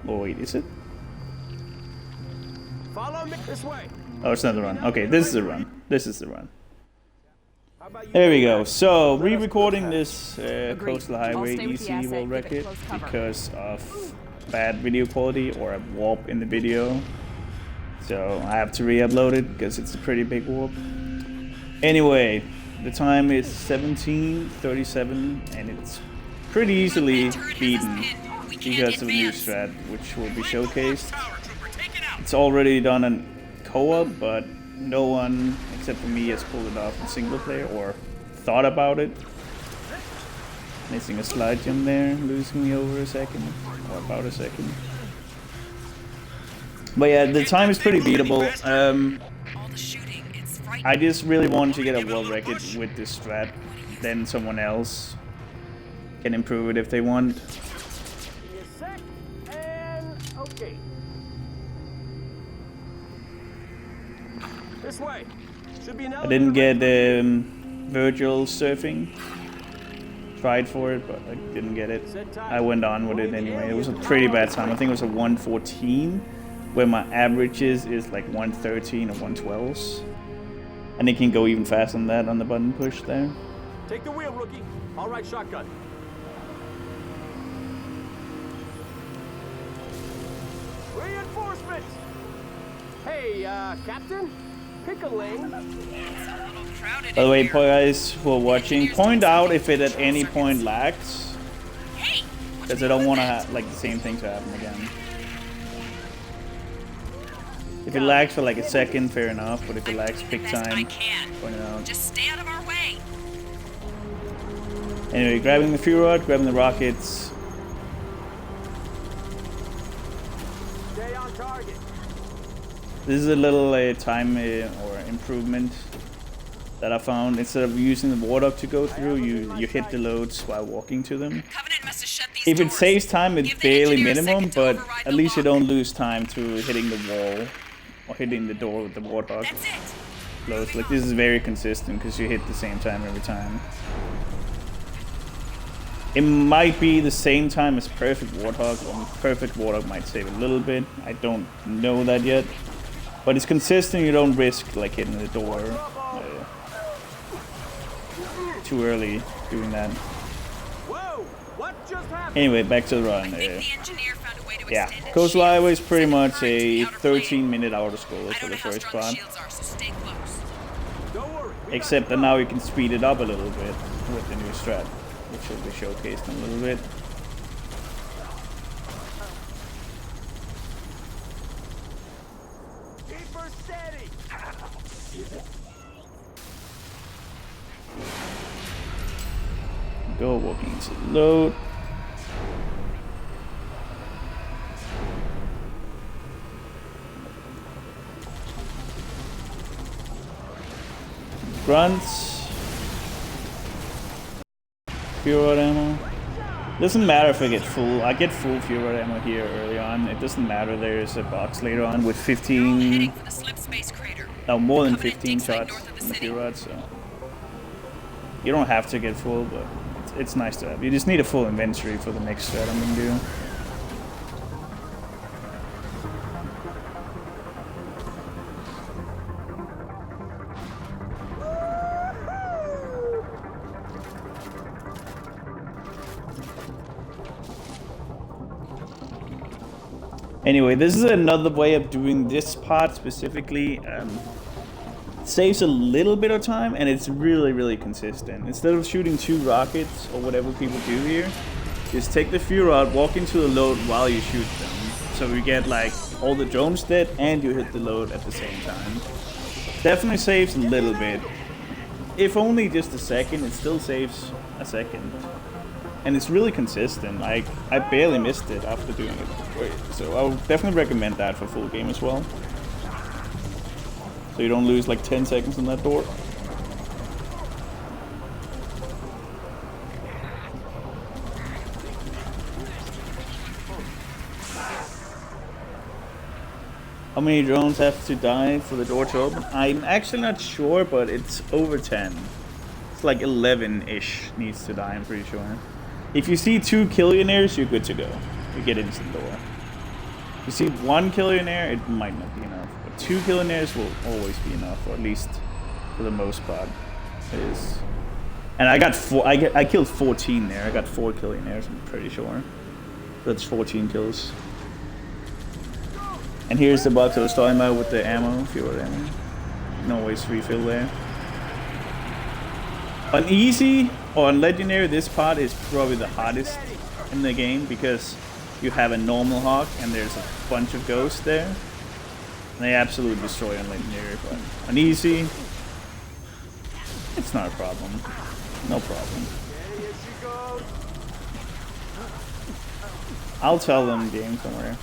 Oh wait, is it? Follow me this way. Oh, it's not the run. Okay, this is the run. This is the run. There we go. So, re-recording this Coastal Highway EC world record because of bad video quality or a warp in the video. So, I have to re-upload it because it's a pretty big warp. Anyway, the time is 17:37 and it's pretty easily beaten because of a new strat, which will be showcased. It's already done in co-op, but no one except for me has pulled it off in single player or thought about it. Missing a slide jump there, losing me over a second, or about a second. But yeah, the time is pretty beatable. I just really want to get a world record with this strat, then someone else can improve it if they want. Okay. This way. Should be an I didn't get virtual surfing. Tried for it, but I didn't get it. I went on with it anyway. It was a pretty bad time. I think it was a 1:14, where my averages is like 1:13 or 1:12. And it can go even faster than that on the button push there. Take the wheel, rookie. All right, shotgun. Reinforcements. Hey, Captain. Pickling. By the way, guys who are watching, point out if it at any point lags, because I don't want to like the same thing to happen again. If it lags for like a second, fair enough, but if it lags big time, point it out. Just stay out of our way. Anyway, grabbing the fuel rod, grabbing the rockets. Stay on target. This is a little time or improvement that I found. Instead of using the warthog to go through, you hit the loads while walking to them. Covenant must have shut these If it doors. saves time, it's Give the barely engineer a minimum, second to but override at the least you lock. don't lose time to hitting the wall or hitting the door with the warthog. That's it. Close. Like, this is very consistent because you hit the same time every time. It might be the same time as perfect warthog, or perfect warthog might save a little bit. I don't know that yet. But it's consistent, you don't risk like hitting the door too early doing that. Whoa! What just happened? Anyway, back to the run. I think the engineer found a way to Yeah, extend its Coastal Highway is shields. pretty Send much current to the a outer plane. 13-minute auto scroller I for don't the know how first strong the part. shields are, so stay close. Don't worry. Except that now you can speed it up a little bit with the new strat, which will be showcased in a little bit. Keep her steady. Go walking into the load. Grunts. Fuel rod ammo. Doesn't matter if I get full. I get full fuel rod ammo here early on. It doesn't matter. There's a box later on with They're all heading 15. for the slip space crater. No, more than Covenant 15 dig site shots north of the on the city. fuel rod, so you don't have to get full, but it's nice to have. You just need a full inventory for the next strat I'm gonna do. Anyway, this is another way of doing this part specifically. Saves a little bit of time and it's really consistent. Instead of shooting 2 rockets or whatever people do here, just take the fuel rod, walk into the load while you shoot them. So you get like all the drones dead and you hit the load at the same time. Definitely saves a little bit. If only just a second, it still saves a second. And it's really consistent. I barely missed it after doing it. So I would definitely recommend that for full game as well. So you don't lose like 10 seconds on that door. How many drones have to die for the door to open? I'm actually not sure, but it's over 10. It's like 11-ish needs to die, I'm pretty sure. If you see 2 killionaires, you're good to go. You get into the door. You see 1 kill in air, it might not be enough. But 2 kill in airs will always be enough, or at least for the most part. It is. And I got I killed 14 there. I got 4 kill in airs, I'm pretty sure. That's 14 kills. And here's the box I was talking about with the ammo, fuel ammo. You can always refill there. On easy or on legendary, this part is probably the hardest in the game because you have a normal hawk and there's a bunch of ghosts there. And they absolutely destroy on legendary, but on easy, it's not a problem. No problem. I'll tell them game somewhere.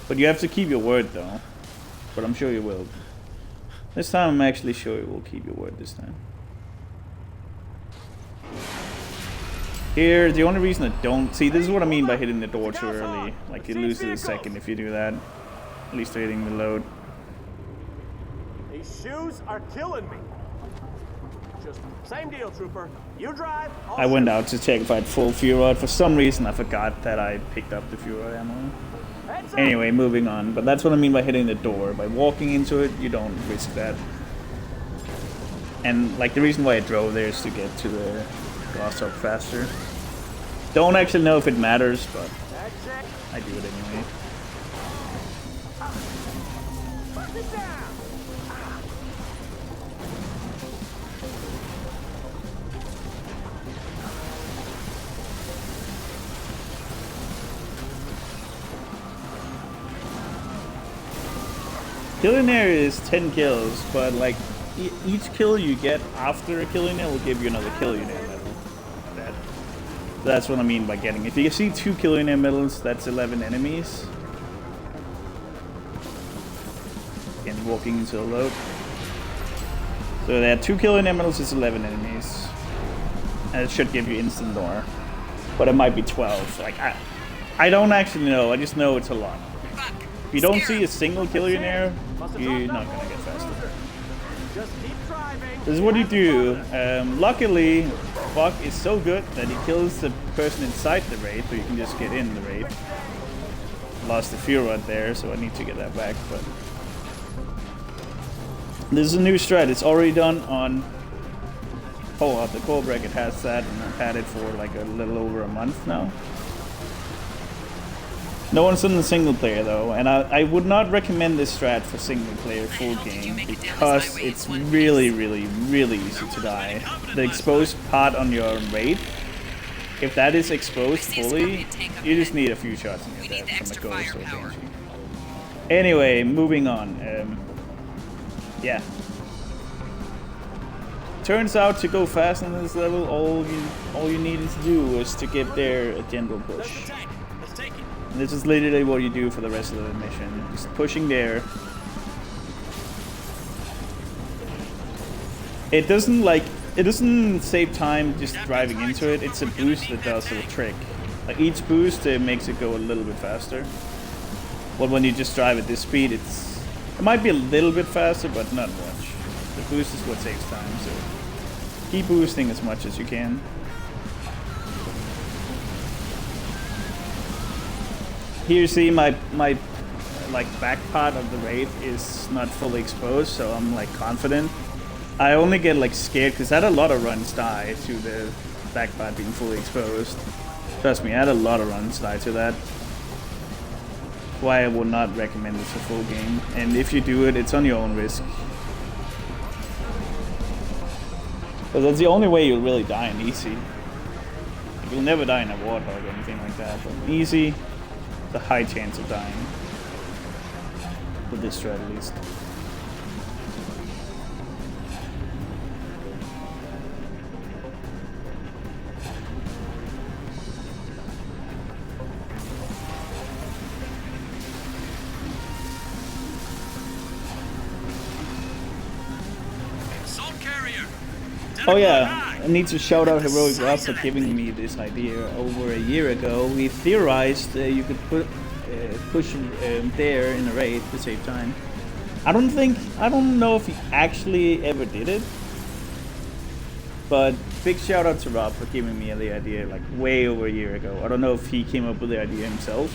But you have to keep your word though. But I'm sure you will. This time I'm actually sure you will keep your word this time. Here, the only reason I don't... See, this is what I mean by hitting the door too early. Like, you lose it a second if you do that. At least hitting the load. These shoes are killing me. Just same deal, trooper. You drive. I went out to check if I had full fuel rod. For some reason, I forgot that I picked up the fuel rod ammo. Anyway, moving on. But that's what I mean by hitting the door. By walking into it, you don't risk that. And, like, the reason why I drove there is to get to the glass up faster. Don't actually know if it matters, but I do it anyway. Killing air is 10 kills, but like each kill you get after a killing air will give you another killing air medal. That's what I mean by getting. If you see 2 killing air medals, that's 11 enemies. And walking into a load. So there are 2 killing air medals, is 11 enemies. And it should give you instant door. But it might be 12. Like I don't actually know, I just know it's a lot. If you don't see a single killing air, you're not gonna get faster. This is what you do. Luckily, Buck is so good that he kills the person inside the raid, so you can just get in the raid. Lost the fuel rod there, so I need to get that back. But this is a new strat. It's already done on co-op. The core bracket has that, and I've had it for like a little over a month now. No one's in the single player though, and I would not recommend this strat for single player full game because it's really easy to die. The exposed part on your raid, if that is exposed fully, you just need a few shots in your death from a ghost or a banshee. Anyway, moving on. Yeah. Turns out to go fast on this level, all you needed to do was to get there a gentle push. And this is literally what you do for the rest of the mission. Just pushing there. It doesn't save time just driving into it. It's a boost that does a trick. Like each boost makes it go a little bit faster. But when you just drive at this speed, it might be a little bit faster, but not much. The boost is what saves time, so keep boosting as much as you can. Here you see my like back part of the raid is not fully exposed, so I'm like confident. I only get like scared because I had a lot of runs die to the back part being fully exposed. Trust me, I had a lot of runs die to that. Why I would not recommend this a full game, and if you do it, it's on your own risk. Because that's the only way you'll really die in easy. You'll never die in a warthog or anything like that, but in easy, a high chance of dying with this strat at least. Oh yeah, I need to shout out Heroic Rob for giving me this idea over a year ago. We theorized you could push there in a raid to save time. I don't know if he actually ever did it, but big shout out to Rob for giving me the idea like way over a year ago. I don't know if he came up with the idea himself,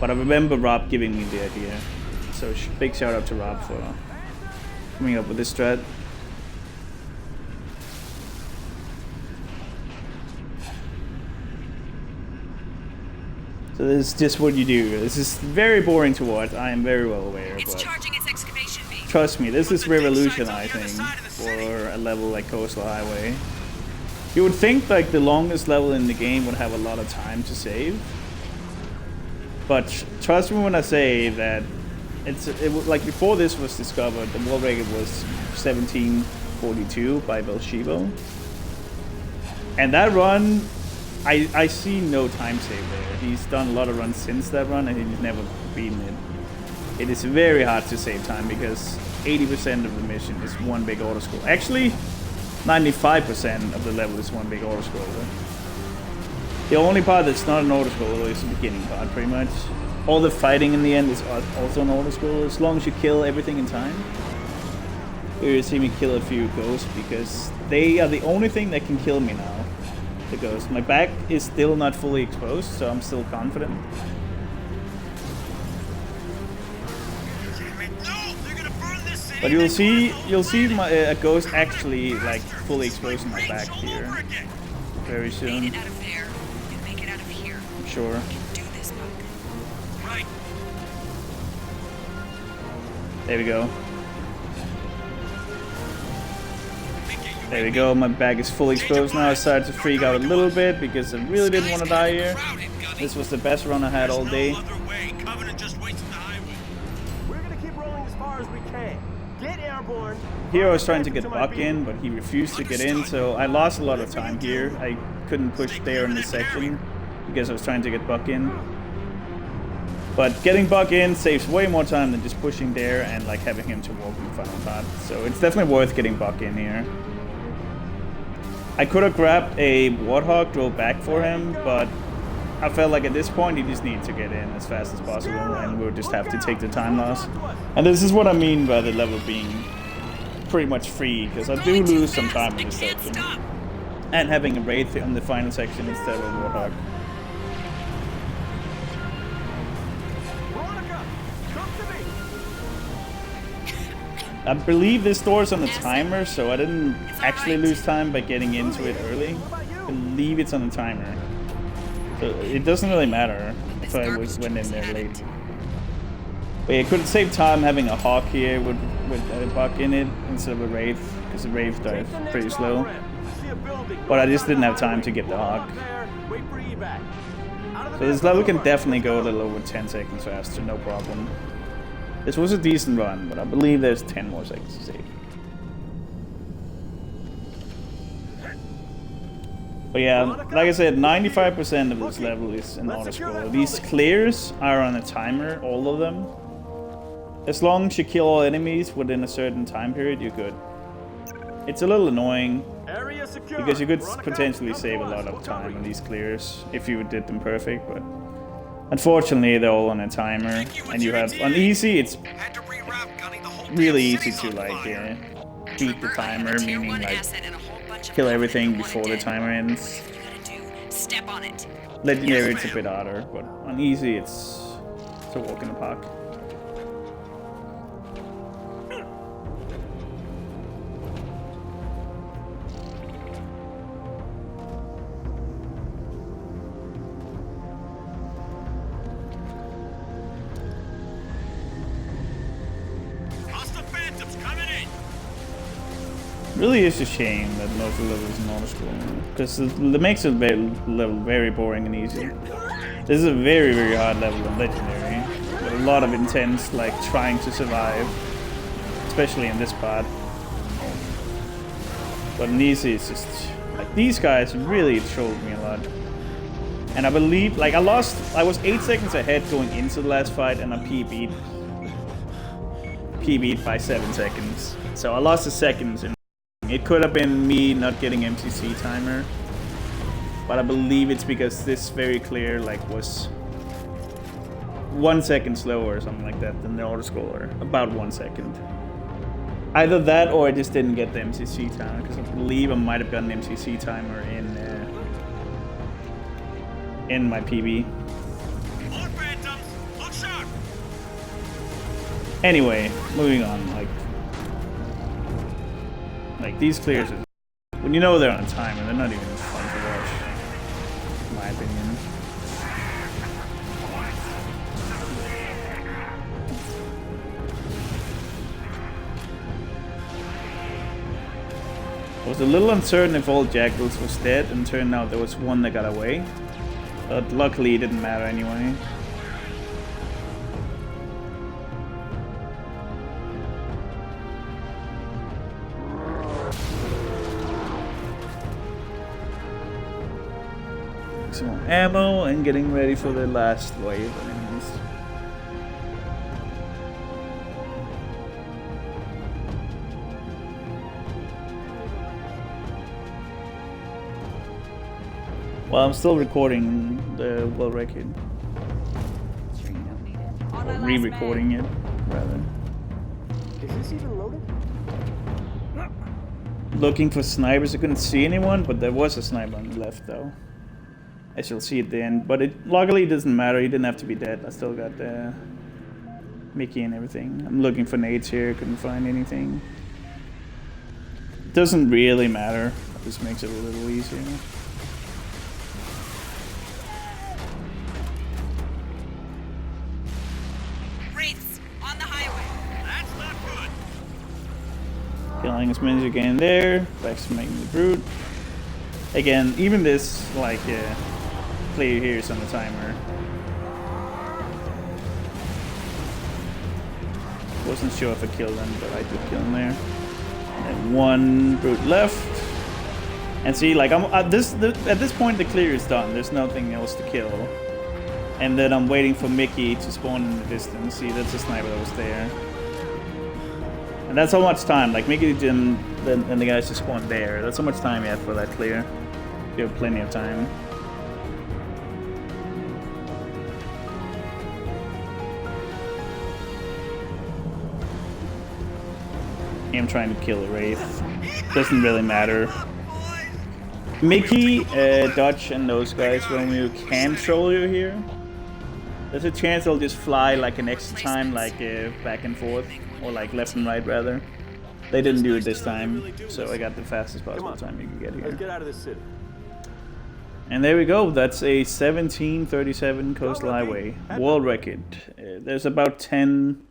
But I remember Rob giving me the idea. So big shout out to Rob for coming up with this strat. So this is just what you do. This is very boring to watch. I am very well aware, It's but charging its excavation beam. trust me, this is revolutionizing for a level like Coastal Highway. You would think like the longest level in the game would have a lot of time to save, but trust me when I say that like before this was discovered, the world record was 1742 by Belshebo, and that run. I see no time save there. He's done a lot of runs since that run and he's never beaten it. It is very hard to save time because 80% of the mission is one big autoscroll. Actually, 95% of the level is one big autoscroller. The only part that's not an autoscroller is the beginning part, pretty much. All the fighting in the end is also an autoscroller, as long as you kill everything in time. You see me kill a few ghosts because they are the only thing that can kill me now. The ghost. My back is still not fully exposed, so I'm still confident. But you'll see my a ghost actually like fully exposing my back here very soon. Make it out of there and make it out of here. I'm sure. You can do this, Buck. Right. There we go. There we go, my back is fully exposed now. I started to freak out a little bit because I really didn't want to die here. This was the best run I had all day. We're gonna keep rolling as far as we can. Get airborne. Here I was trying to get Buck in, but he refused to get in, so I lost a lot of time here. I couldn't push there in this section because I was trying to get Buck in. But getting Buck in saves way more time than just pushing there and like having him to walk in the final part. So it's definitely worth getting Buck in here. I could have grabbed a Warthog, drove back for him, but I felt like at this point he just needed to get in as fast as possible and we'll just have to take the time loss. And this is what I mean by the level being pretty much free, because I do lose some time in this section. And having a Wraith on the final section instead of a Warthog. I believe this door is on the timer, so I didn't actually lose time by getting into it early. I believe it's on the timer. So it doesn't really matter if I went in there late. But I could save time having a Hawk here with a Buck in it instead of a Wraith, because the Wraith dives pretty slow. But I just didn't have time to get the Hawk. So this level can definitely go a little over 10 seconds faster, no problem. This was a decent run, but I believe there's 10 more seconds to save. But yeah, like I said, 95% of this level is an autoscroller. These clears are on a timer, all of them. As long as you kill all enemies within a certain time period, you're good. It's a little annoying, because you could potentially save a lot of time on these clears if you did them perfect, but unfortunately they're all on a timer, and you have on easy it's really easy to like beat the timer, meaning like kill everything before the timer ends. Legendary it's a bit harder, but on easy it's a walk in the park. Really is a shame that most of the level is an autoscroller, because it makes it level very boring and easy. This is a very, very hard level in Legendary, with a lot of intense, like, trying to survive, especially in this part. But in easy, it's just, like, these guys really trolled me a lot. And I believe, like, I was 8 seconds ahead going into the last fight, and I PB'd by 7 seconds. So I lost a second. It could have been me not getting MCC timer, but I believe it's because this very clear like was 1 second slower or something like that than the autoscroller, about 1 second. Either that or I just didn't get the MCC timer, because I believe I might have gotten an MCC timer in my PB. Anyway, moving on. Like these clears, when you know they're on time, and they're not even fun to watch, in my opinion. I was a little uncertain if all jackals was dead, and turned out there was one that got away. But luckily it didn't matter anyway. Some more ammo and getting ready for the last wave of enemies. Well, I'm still recording the world record. Or re-recording it, rather. Is this even loaded? Looking for snipers. I couldn't see anyone, but there was a sniper on the left, though. As you'll see at the end. But it luckily doesn't matter. He didn't have to be dead. I still got Mickey and everything. I'm looking for nades here. Couldn't find anything. Doesn't really matter. This makes it a little easier. Killing as many as you can there. Making the brute. Again, even this player here is on the timer. Wasn't sure if I killed him, but I did kill him there. And one brute left. And see, like at this point, the clear is done. There's nothing else to kill. And then I'm waiting for Mickey to spawn in the distance. See, that's a sniper that was there. And that's how much time, like Mickey and the guys just spawned there. That's how much time you have for that clear. You have plenty of time. I'm trying to kill a Wraith. Doesn't really matter. Mickey, Dutch, and those guys, Romeo, can troll you here. There's a chance they'll just fly like an extra time, like back and forth. Or like left and right, rather. They didn't do it this time, so I got the fastest possible time you can get here. Let's get out of this city. And there we go. That's a 1737 coastal highway world record. There's about 10